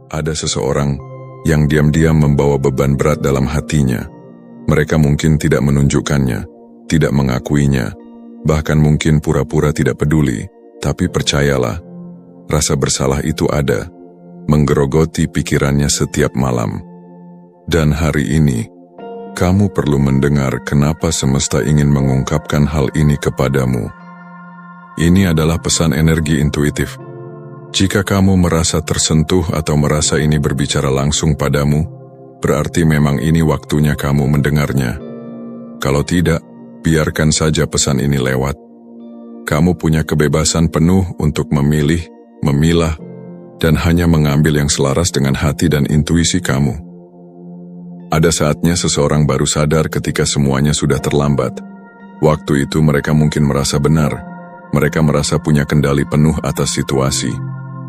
Ada seseorang yang diam-diam membawa beban berat dalam hatinya. Mereka mungkin tidak menunjukkannya, tidak mengakuinya, bahkan mungkin pura-pura tidak peduli, tapi percayalah, rasa bersalah itu ada, menggerogoti pikirannya setiap malam. Dan hari ini, kamu perlu mendengar kenapa semesta ingin mengungkapkan hal ini kepadamu. Ini adalah pesan energi intuitif. Jika kamu merasa tersentuh atau merasa ini berbicara langsung padamu, berarti memang ini waktunya kamu mendengarnya. Kalau tidak, biarkan saja pesan ini lewat. Kamu punya kebebasan penuh untuk memilih, memilah, dan hanya mengambil yang selaras dengan hati dan intuisi kamu. Ada saatnya seseorang baru sadar ketika semuanya sudah terlambat. Waktu itu mereka mungkin merasa benar. Mereka merasa punya kendali penuh atas situasi.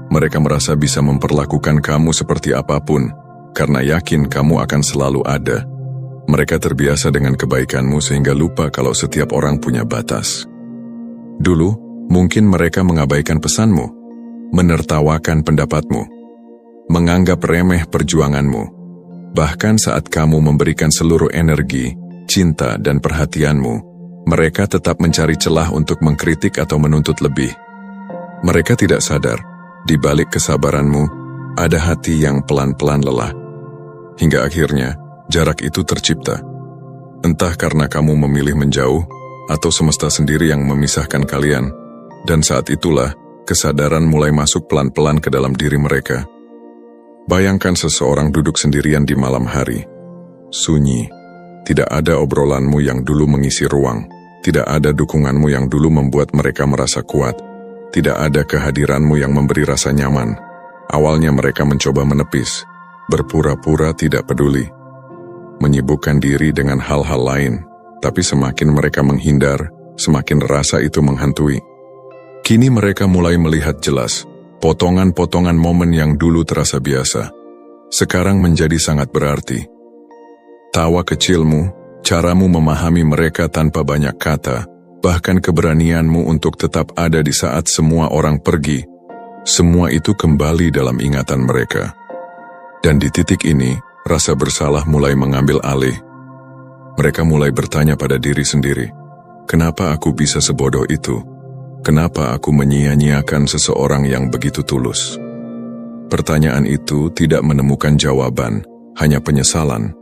Mereka merasa bisa memperlakukan kamu seperti apapun, karena yakin kamu akan selalu ada. Mereka terbiasa dengan kebaikanmu sehingga lupa kalau setiap orang punya batas. Dulu, mungkin mereka mengabaikan pesanmu, menertawakan pendapatmu, menganggap remeh perjuanganmu. Bahkan saat kamu memberikan seluruh energi, cinta, dan perhatianmu, mereka tetap mencari celah untuk mengkritik atau menuntut lebih. Mereka tidak sadar, di balik kesabaranmu, ada hati yang pelan-pelan lelah. Hingga akhirnya, jarak itu tercipta. Entah karena kamu memilih menjauh, atau semesta sendiri yang memisahkan kalian. Dan saat itulah, kesadaran mulai masuk pelan-pelan ke dalam diri mereka. Bayangkan seseorang duduk sendirian di malam hari. Sunyi. Tidak ada obrolanmu yang dulu mengisi ruang. Tidak ada dukunganmu yang dulu membuat mereka merasa kuat. Tidak ada kehadiranmu yang memberi rasa nyaman. Awalnya mereka mencoba menepis, berpura-pura tidak peduli, menyibukkan diri dengan hal-hal lain, tapi semakin mereka menghindar, semakin rasa itu menghantui. Kini mereka mulai melihat jelas, potongan-potongan momen yang dulu terasa biasa, sekarang menjadi sangat berarti. Tawa kecilmu, caramu memahami mereka tanpa banyak kata, bahkan keberanianmu untuk tetap ada di saat semua orang pergi, semua itu kembali dalam ingatan mereka. Dan di titik ini, rasa bersalah mulai mengambil alih. Mereka mulai bertanya pada diri sendiri, kenapa aku bisa sebodoh itu? Kenapa aku menyia-nyiakan seseorang yang begitu tulus? Pertanyaan itu tidak menemukan jawaban, hanya penyesalan.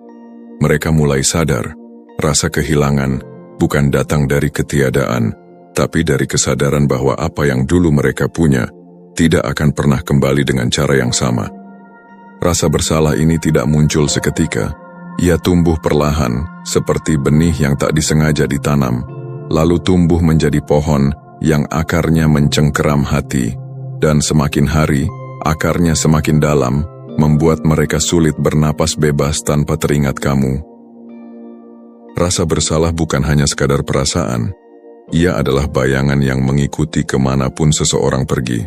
Mereka mulai sadar, rasa kehilangan bukan datang dari ketiadaan, tapi dari kesadaran bahwa apa yang dulu mereka punya tidak akan pernah kembali dengan cara yang sama. Rasa bersalah ini tidak muncul seketika. Ia tumbuh perlahan, seperti benih yang tak disengaja ditanam, lalu tumbuh menjadi pohon yang akarnya mencengkeram hati, dan semakin hari, akarnya semakin dalam, membuat mereka sulit bernapas bebas tanpa teringat kamu. Rasa bersalah bukan hanya sekadar perasaan, ia adalah bayangan yang mengikuti kemanapun seseorang pergi.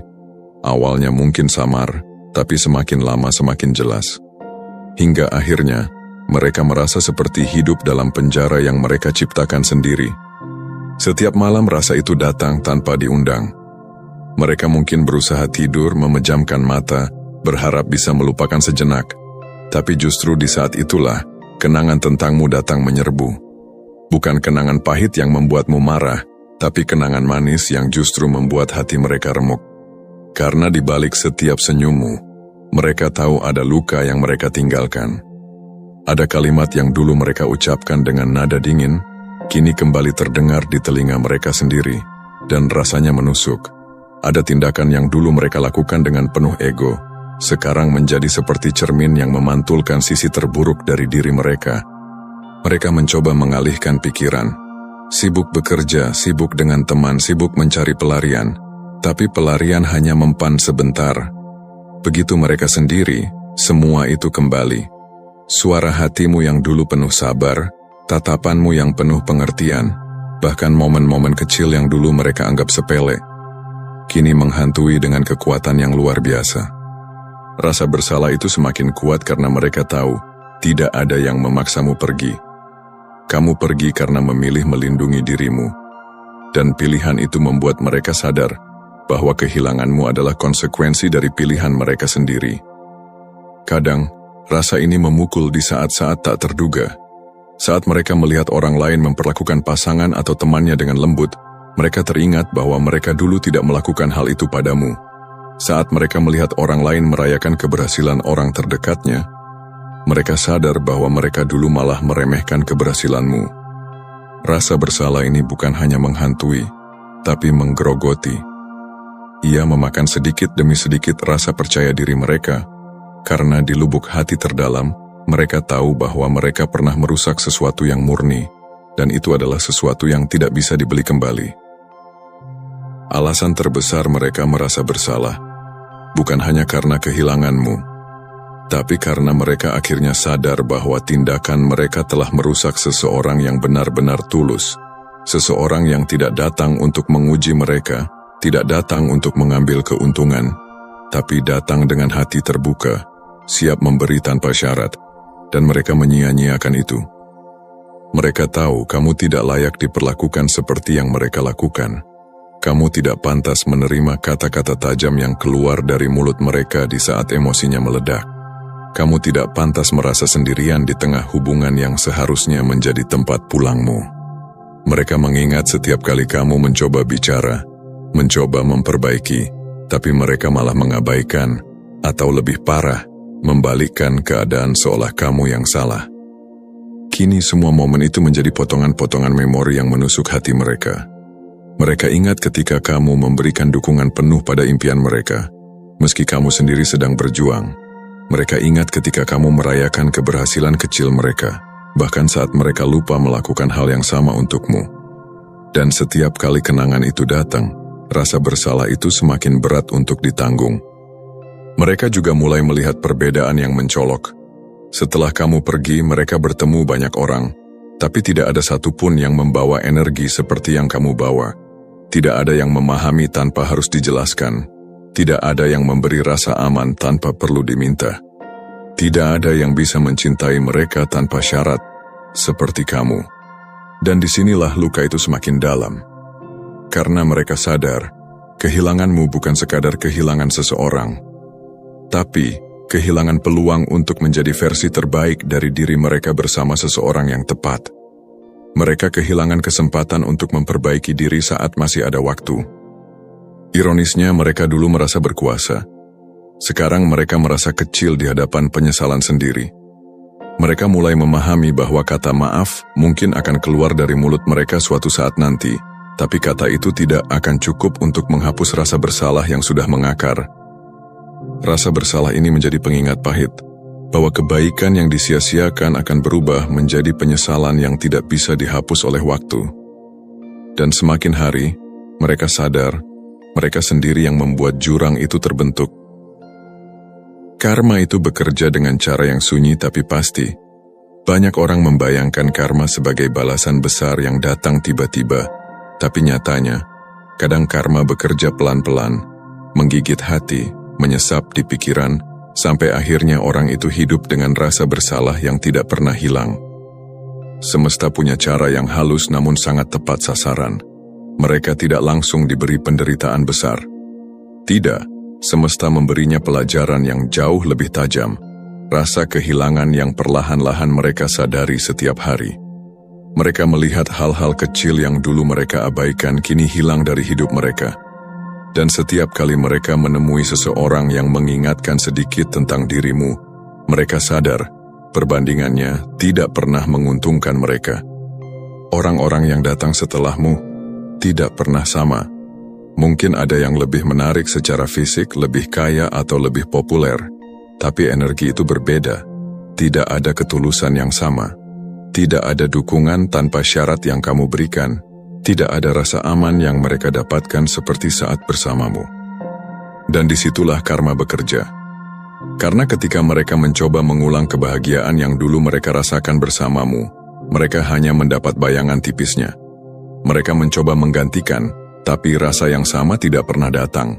Awalnya mungkin samar, tapi semakin lama semakin jelas. Hingga akhirnya, mereka merasa seperti hidup dalam penjara yang mereka ciptakan sendiri. Setiap malam rasa itu datang tanpa diundang. Mereka mungkin berusaha tidur, memejamkan mata, berharap bisa melupakan sejenak. Tapi justru di saat itulah, kenangan tentangmu datang menyerbu. Bukan kenangan pahit yang membuatmu marah, tapi kenangan manis yang justru membuat hati mereka remuk. Karena di balik setiap senyummu, mereka tahu ada luka yang mereka tinggalkan. Ada kalimat yang dulu mereka ucapkan dengan nada dingin, kini kembali terdengar di telinga mereka sendiri, dan rasanya menusuk. Ada tindakan yang dulu mereka lakukan dengan penuh ego, sekarang menjadi seperti cermin yang memantulkan sisi terburuk dari diri mereka. Mereka mencoba mengalihkan pikiran, sibuk bekerja, sibuk dengan teman, sibuk mencari pelarian, tapi pelarian hanya mempan sebentar. Begitu mereka sendiri, semua itu kembali. Suara hatimu yang dulu penuh sabar, tatapanmu yang penuh pengertian, bahkan momen-momen kecil yang dulu mereka anggap sepele, kini menghantui dengan kekuatan yang luar biasa. Rasa bersalah itu semakin kuat karena mereka tahu, tidak ada yang memaksamu pergi. Kamu pergi karena memilih melindungi dirimu. Dan pilihan itu membuat mereka sadar bahwa kehilanganmu adalah konsekuensi dari pilihan mereka sendiri. Kadang, rasa ini memukul di saat-saat tak terduga. Saat mereka melihat orang lain memperlakukan pasangan atau temannya dengan lembut, mereka teringat bahwa mereka dulu tidak melakukan hal itu padamu. Saat mereka melihat orang lain merayakan keberhasilan orang terdekatnya, mereka sadar bahwa mereka dulu malah meremehkan keberhasilanmu. Rasa bersalah ini bukan hanya menghantui, tapi menggerogoti. Ia memakan sedikit demi sedikit rasa percaya diri mereka, karena di lubuk hati terdalam, mereka tahu bahwa mereka pernah merusak sesuatu yang murni, dan itu adalah sesuatu yang tidak bisa dibeli kembali. Alasan terbesar mereka merasa bersalah, bukan hanya karena kehilanganmu, tapi karena mereka akhirnya sadar bahwa tindakan mereka telah merusak seseorang yang benar-benar tulus, seseorang yang tidak datang untuk menguji mereka, tidak datang untuk mengambil keuntungan, tapi datang dengan hati terbuka, siap memberi tanpa syarat, dan mereka menyia-nyiakan itu. Mereka tahu kamu tidak layak diperlakukan seperti yang mereka lakukan. Kamu tidak pantas menerima kata-kata tajam yang keluar dari mulut mereka di saat emosinya meledak. Kamu tidak pantas merasa sendirian di tengah hubungan yang seharusnya menjadi tempat pulangmu. Mereka mengingat setiap kali kamu mencoba bicara, mencoba memperbaiki, tapi mereka malah mengabaikan, atau lebih parah, membalikkan keadaan seolah kamu yang salah. Kini semua momen itu menjadi potongan-potongan memori yang menusuk hati mereka. Mereka ingat ketika kamu memberikan dukungan penuh pada impian mereka, meski kamu sendiri sedang berjuang. Mereka ingat ketika kamu merayakan keberhasilan kecil mereka, bahkan saat mereka lupa melakukan hal yang sama untukmu. Dan setiap kali kenangan itu datang, rasa bersalah itu semakin berat untuk ditanggung. Mereka juga mulai melihat perbedaan yang mencolok. Setelah kamu pergi, mereka bertemu banyak orang, tapi tidak ada satupun yang membawa energi seperti yang kamu bawa. Tidak ada yang memahami tanpa harus dijelaskan. Tidak ada yang memberi rasa aman tanpa perlu diminta. Tidak ada yang bisa mencintai mereka tanpa syarat, seperti kamu. Dan disinilah luka itu semakin dalam. Karena mereka sadar, kehilanganmu bukan sekadar kehilangan seseorang, tapi kehilangan peluang untuk menjadi versi terbaik dari diri mereka bersama seseorang yang tepat. Mereka kehilangan kesempatan untuk memperbaiki diri saat masih ada waktu. Ironisnya, mereka dulu merasa berkuasa. Sekarang mereka merasa kecil di hadapan penyesalan sendiri. Mereka mulai memahami bahwa kata maaf mungkin akan keluar dari mulut mereka suatu saat nanti, tapi kata itu tidak akan cukup untuk menghapus rasa bersalah yang sudah mengakar. Rasa bersalah ini menjadi pengingat pahit, bahwa kebaikan yang disia-siakan akan berubah menjadi penyesalan yang tidak bisa dihapus oleh waktu. Dan semakin hari, mereka sadar, mereka sendiri yang membuat jurang itu terbentuk. Karma itu bekerja dengan cara yang sunyi tapi pasti. Banyak orang membayangkan karma sebagai balasan besar yang datang tiba-tiba, tapi nyatanya, kadang karma bekerja pelan-pelan, menggigit hati, menyesap di pikiran, sampai akhirnya orang itu hidup dengan rasa bersalah yang tidak pernah hilang. Semesta punya cara yang halus namun sangat tepat sasaran. Mereka tidak langsung diberi penderitaan besar. Tidak, semesta memberinya pelajaran yang jauh lebih tajam, rasa kehilangan yang perlahan-lahan mereka sadari setiap hari. Mereka melihat hal-hal kecil yang dulu mereka abaikan kini hilang dari hidup mereka. Dan setiap kali mereka menemui seseorang yang mengingatkan sedikit tentang dirimu, mereka sadar, perbandingannya tidak pernah menguntungkan mereka. Orang-orang yang datang setelahmu tidak pernah sama. Mungkin ada yang lebih menarik secara fisik, lebih kaya atau lebih populer, tapi energi itu berbeda. Tidak ada ketulusan yang sama. Tidak ada dukungan tanpa syarat yang kamu berikan. Tidak ada rasa aman yang mereka dapatkan seperti saat bersamamu. Dan disitulah karma bekerja. Karena ketika mereka mencoba mengulang kebahagiaan yang dulu mereka rasakan bersamamu, mereka hanya mendapat bayangan tipisnya. Mereka mencoba menggantikan, tapi rasa yang sama tidak pernah datang.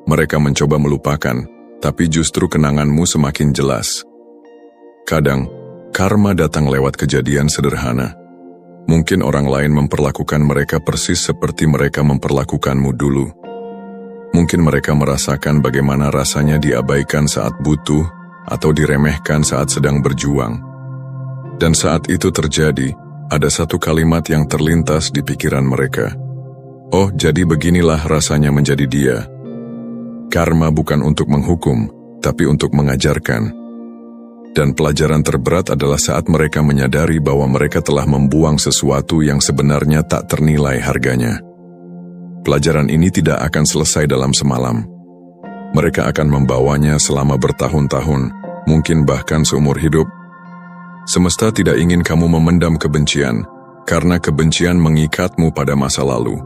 Mereka mencoba melupakan, tapi justru kenanganmu semakin jelas. Kadang, karma datang lewat kejadian sederhana. Mungkin orang lain memperlakukan mereka persis seperti mereka memperlakukanmu dulu. Mungkin mereka merasakan bagaimana rasanya diabaikan saat butuh, atau diremehkan saat sedang berjuang. Dan saat itu terjadi, ada satu kalimat yang terlintas di pikiran mereka. Oh, jadi beginilah rasanya menjadi dia. Karma bukan untuk menghukum, tapi untuk mengajarkan. Dan pelajaran terberat adalah saat mereka menyadari bahwa mereka telah membuang sesuatu yang sebenarnya tak ternilai harganya. Pelajaran ini tidak akan selesai dalam semalam. Mereka akan membawanya selama bertahun-tahun, mungkin bahkan seumur hidup. Semesta tidak ingin kamu memendam kebencian, karena kebencian mengikatmu pada masa lalu.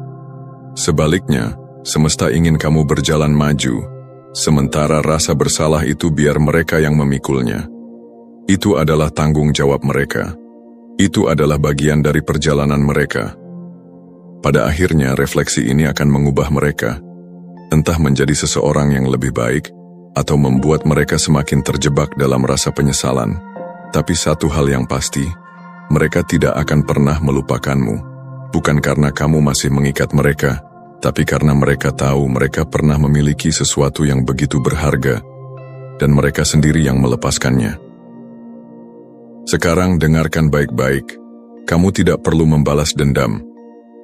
Sebaliknya, semesta ingin kamu berjalan maju, sementara rasa bersalah itu biar mereka yang memikulnya. Itu adalah tanggung jawab mereka. Itu adalah bagian dari perjalanan mereka. Pada akhirnya, refleksi ini akan mengubah mereka, entah menjadi seseorang yang lebih baik, atau membuat mereka semakin terjebak dalam rasa penyesalan. Tapi satu hal yang pasti, mereka tidak akan pernah melupakanmu. Bukan karena kamu masih mengikat mereka, tapi karena mereka tahu mereka pernah memiliki sesuatu yang begitu berharga, dan mereka sendiri yang melepaskannya. Sekarang dengarkan baik-baik, kamu tidak perlu membalas dendam,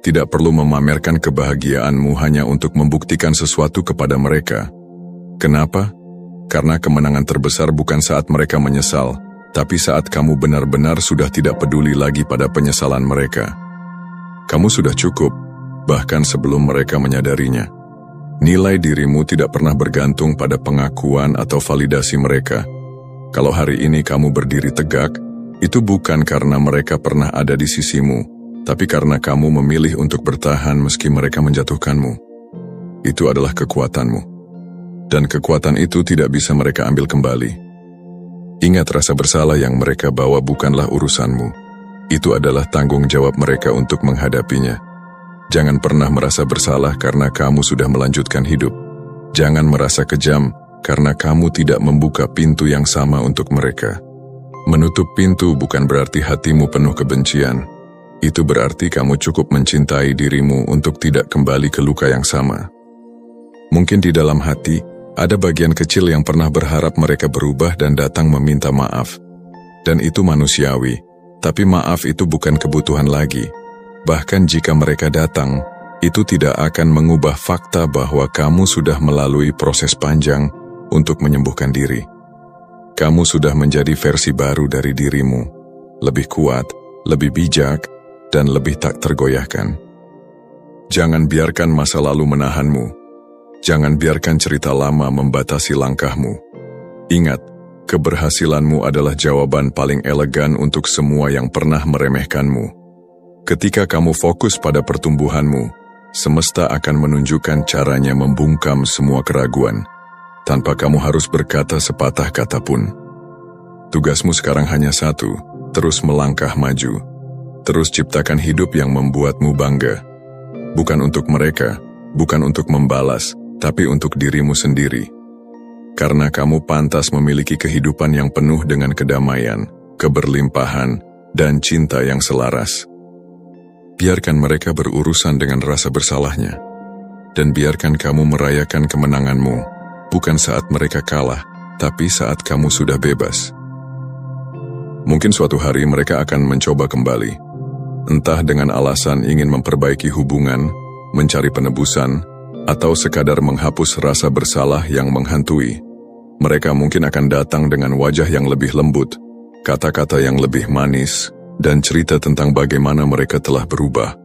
tidak perlu memamerkan kebahagiaanmu hanya untuk membuktikan sesuatu kepada mereka. Kenapa? Karena kemenangan terbesar bukan saat mereka menyesal, tapi saat kamu benar-benar sudah tidak peduli lagi pada penyesalan mereka. Kamu sudah cukup, bahkan sebelum mereka menyadarinya. Nilai dirimu tidak pernah bergantung pada pengakuan atau validasi mereka. Kalau hari ini kamu berdiri tegak, itu bukan karena mereka pernah ada di sisimu, tapi karena kamu memilih untuk bertahan meski mereka menjatuhkanmu. Itu adalah kekuatanmu. Dan kekuatan itu tidak bisa mereka ambil kembali. Ingat, rasa bersalah yang mereka bawa bukanlah urusanmu. Itu adalah tanggung jawab mereka untuk menghadapinya. Jangan pernah merasa bersalah karena kamu sudah melanjutkan hidup. Jangan merasa kejam karena kamu tidak membuka pintu yang sama untuk mereka. Menutup pintu bukan berarti hatimu penuh kebencian. Itu berarti kamu cukup mencintai dirimu untuk tidak kembali ke luka yang sama. Mungkin di dalam hati, ada bagian kecil yang pernah berharap mereka berubah dan datang meminta maaf. Dan itu manusiawi, tapi maaf itu bukan kebutuhan lagi. Bahkan jika mereka datang, itu tidak akan mengubah fakta bahwa kamu sudah melalui proses panjang untuk menyembuhkan diri. Kamu sudah menjadi versi baru dari dirimu, lebih kuat, lebih bijak, dan lebih tak tergoyahkan. Jangan biarkan masa lalu menahanmu. Jangan biarkan cerita lama membatasi langkahmu. Ingat, keberhasilanmu adalah jawaban paling elegan untuk semua yang pernah meremehkanmu. Ketika kamu fokus pada pertumbuhanmu, semesta akan menunjukkan caranya membungkam semua keraguan, tanpa kamu harus berkata sepatah kata pun. Tugasmu sekarang hanya satu, terus melangkah maju. Terus ciptakan hidup yang membuatmu bangga. Bukan untuk mereka, bukan untuk membalas, tapi untuk dirimu sendiri. Karena kamu pantas memiliki kehidupan yang penuh dengan kedamaian, keberlimpahan, dan cinta yang selaras. Biarkan mereka berurusan dengan rasa bersalahnya. Dan biarkan kamu merayakan kemenanganmu, bukan saat mereka kalah, tapi saat kamu sudah bebas. Mungkin suatu hari mereka akan mencoba kembali. Entah dengan alasan ingin memperbaiki hubungan, mencari penebusan, atau sekadar menghapus rasa bersalah yang menghantui. Mereka mungkin akan datang dengan wajah yang lebih lembut, kata-kata yang lebih manis, dan cerita tentang bagaimana mereka telah berubah.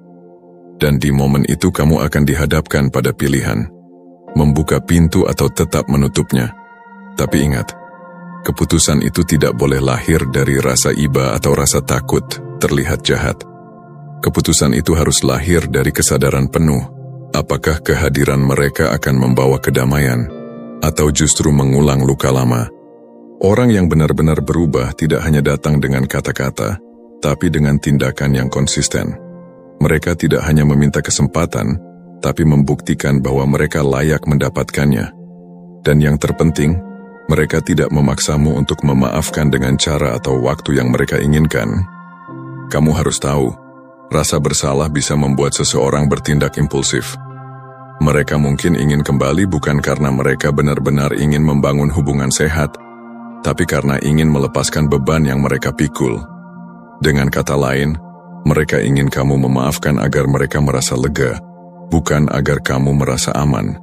Dan di momen itu kamu akan dihadapkan pada pilihan, membuka pintu atau tetap menutupnya. Tapi ingat, keputusan itu tidak boleh lahir dari rasa iba atau rasa takut terlihat jahat. Keputusan itu harus lahir dari kesadaran penuh, apakah kehadiran mereka akan membawa kedamaian, atau justru mengulang luka lama. Orang yang benar-benar berubah tidak hanya datang dengan kata-kata, tapi dengan tindakan yang konsisten. Mereka tidak hanya meminta kesempatan, tapi membuktikan bahwa mereka layak mendapatkannya. Dan yang terpenting, mereka tidak memaksamu untuk memaafkan dengan cara atau waktu yang mereka inginkan. Kamu harus tahu, rasa bersalah bisa membuat seseorang bertindak impulsif. Mereka mungkin ingin kembali bukan karena mereka benar-benar ingin membangun hubungan sehat, tapi karena ingin melepaskan beban yang mereka pikul. Dengan kata lain, mereka ingin kamu memaafkan agar mereka merasa lega, bukan agar kamu merasa aman.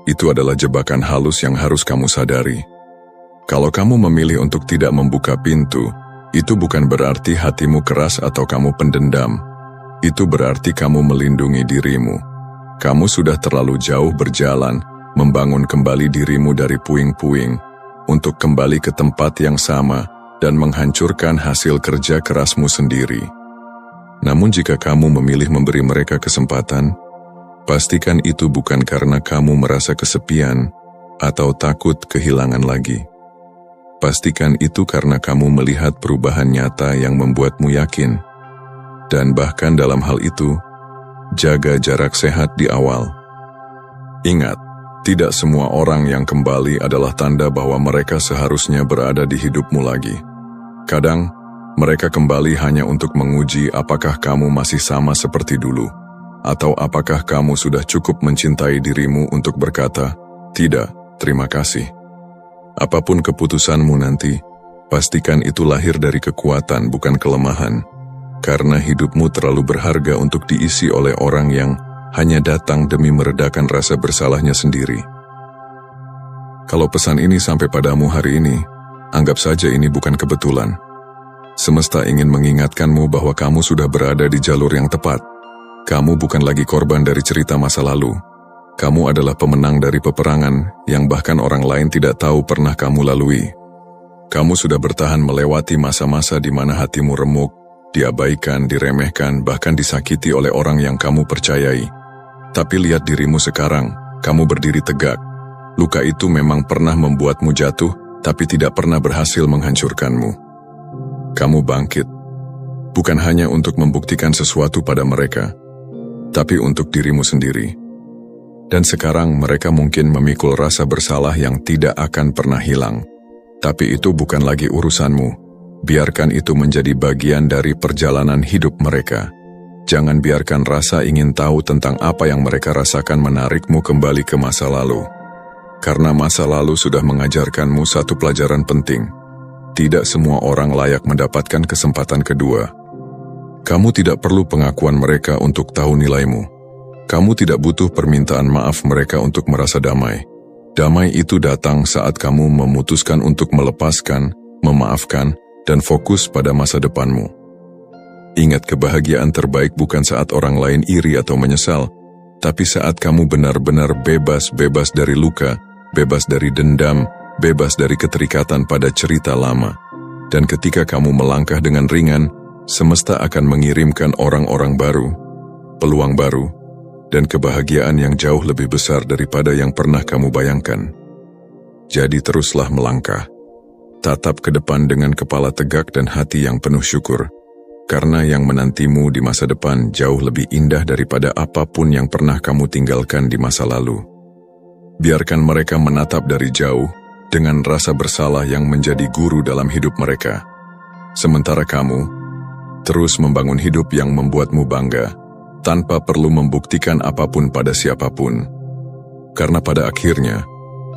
Itu adalah jebakan halus yang harus kamu sadari. Kalau kamu memilih untuk tidak membuka pintu, itu bukan berarti hatimu keras atau kamu pendendam. Itu berarti kamu melindungi dirimu. Kamu sudah terlalu jauh berjalan, membangun kembali dirimu dari puing-puing, untuk kembali ke tempat yang sama dan menghancurkan hasil kerja kerasmu sendiri. Namun jika kamu memilih memberi mereka kesempatan, pastikan itu bukan karena kamu merasa kesepian atau takut kehilangan lagi. Pastikan itu karena kamu melihat perubahan nyata yang membuatmu yakin. Dan bahkan dalam hal itu, jaga jarak sehat di awal. Ingat, tidak semua orang yang kembali adalah tanda bahwa mereka seharusnya berada di hidupmu lagi. Kadang, mereka kembali hanya untuk menguji apakah kamu masih sama seperti dulu, atau apakah kamu sudah cukup mencintai dirimu untuk berkata, "Tidak, terima kasih." Apapun keputusanmu nanti, pastikan itu lahir dari kekuatan bukan kelemahan, karena hidupmu terlalu berharga untuk diisi oleh orang yang hanya datang demi meredakan rasa bersalahnya sendiri. Kalau pesan ini sampai padamu hari ini, anggap saja ini bukan kebetulan. Semesta ingin mengingatkanmu bahwa kamu sudah berada di jalur yang tepat. Kamu bukan lagi korban dari cerita masa lalu. Kamu adalah pemenang dari peperangan yang bahkan orang lain tidak tahu pernah kamu lalui. Kamu sudah bertahan melewati masa-masa di mana hatimu remuk, diabaikan, diremehkan, bahkan disakiti oleh orang yang kamu percayai. Tapi lihat dirimu sekarang, kamu berdiri tegak. Luka itu memang pernah membuatmu jatuh, tapi tidak pernah berhasil menghancurkanmu. Kamu bangkit, bukan hanya untuk membuktikan sesuatu pada mereka, tapi untuk dirimu sendiri. Dan sekarang mereka mungkin memikul rasa bersalah yang tidak akan pernah hilang. Tapi itu bukan lagi urusanmu. Biarkan itu menjadi bagian dari perjalanan hidup mereka. Jangan biarkan rasa ingin tahu tentang apa yang mereka rasakan menarikmu kembali ke masa lalu. Karena masa lalu sudah mengajarkanmu satu pelajaran penting. Tidak semua orang layak mendapatkan kesempatan kedua. Kamu tidak perlu pengakuan mereka untuk tahu nilaimu. Kamu tidak butuh permintaan maaf mereka untuk merasa damai. Damai itu datang saat kamu memutuskan untuk melepaskan, memaafkan, dan fokus pada masa depanmu. Ingat, kebahagiaan terbaik bukan saat orang lain iri atau menyesal, tapi saat kamu benar-benar bebas dari luka, bebas dari dendam, bebas dari keterikatan pada cerita lama. Dan ketika kamu melangkah dengan ringan, semesta akan mengirimkan orang-orang baru, peluang baru, dan kebahagiaan yang jauh lebih besar daripada yang pernah kamu bayangkan. Jadi teruslah melangkah. Tatap ke depan dengan kepala tegak dan hati yang penuh syukur, karena yang menantimu di masa depan jauh lebih indah daripada apapun yang pernah kamu tinggalkan di masa lalu. Biarkan mereka menatap dari jauh dengan rasa bersalah yang menjadi guru dalam hidup mereka. Sementara kamu terus membangun hidup yang membuatmu bangga, tanpa perlu membuktikan apapun pada siapapun. Karena pada akhirnya,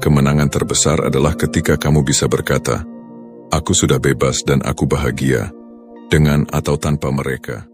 kemenangan terbesar adalah ketika kamu bisa berkata, "Aku sudah bebas dan aku bahagia, dengan atau tanpa mereka."